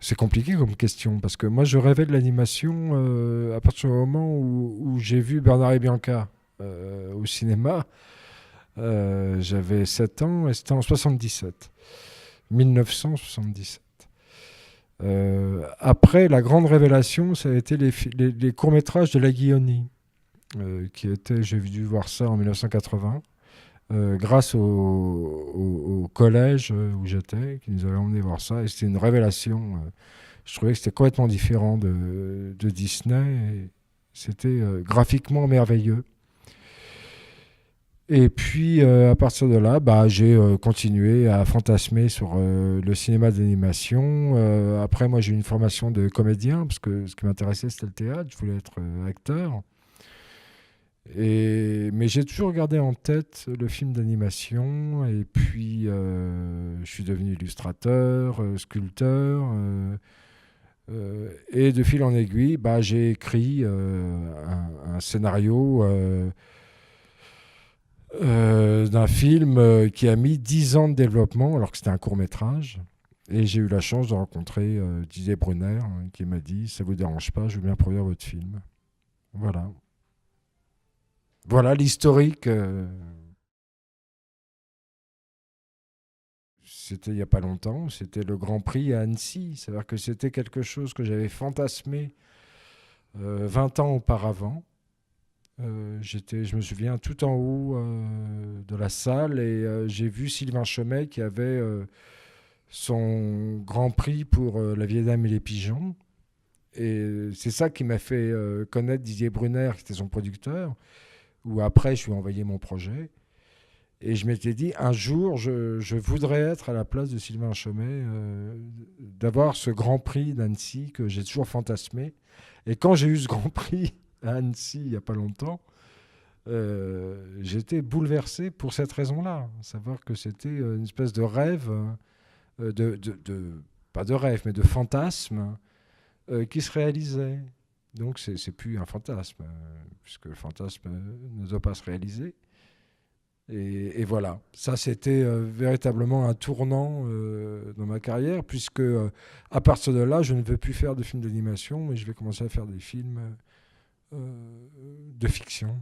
C'est compliqué comme question, parce que moi, je rêvais de l'animation à partir du moment où j'ai vu Bernard et Bianca au cinéma. J'avais 7 ans et c'était en 77, 1977. Après, la grande révélation, ça a été les courts-métrages de la Guillaunie, j'ai dû voir ça en 1980, grâce au collège où j'étais, qui nous avait emmené voir ça, et c'était une révélation. Je trouvais que c'était complètement différent de Disney, et c'était graphiquement merveilleux. Et puis, à partir de là, bah, j'ai continué à fantasmer sur le cinéma d'animation. Après, moi, j'ai eu une formation de comédien, parce que ce qui m'intéressait, c'était le théâtre. Je voulais être acteur. Mais j'ai toujours gardé en tête le film d'animation. Et puis, je suis devenu illustrateur, sculpteur. Et de fil en aiguille, bah, j'ai écrit un scénario d'un film qui a mis 10 ans de développement, alors que c'était un court-métrage. Et j'ai eu la chance de rencontrer Didier Brunner, qui m'a dit, ça vous dérange pas, je veux bien produire votre film. Voilà. Voilà l'historique. C'était il n'y a pas longtemps, c'était le Grand Prix à Annecy. C'est-à-dire que c'était quelque chose que j'avais fantasmé 20 ans auparavant. Je me souviens tout en haut de la salle et j'ai vu Sylvain Chomet qui avait son Grand Prix pour La Vieille Dame et les Pigeons. Et c'est ça qui m'a fait connaître Didier Brunner, qui était son producteur, où après je lui ai envoyé mon projet. Et je m'étais dit, un jour, je voudrais être à la place de Sylvain Chomet, d'avoir ce Grand Prix d'Annecy que j'ai toujours fantasmé. Et quand j'ai eu ce Grand Prix à Annecy il n'y a pas longtemps, j'étais bouleversé pour cette raison-là. Savoir que c'était une espèce de rêve, pas de rêve, mais de fantasme qui se réalisait. Donc c'est plus un fantasme, puisque le fantasme ne doit pas se réaliser. Et voilà, ça c'était véritablement un tournant dans ma carrière, puisque à partir de là, je ne veux plus faire de films d'animation, mais je vais commencer à faire des films de fiction.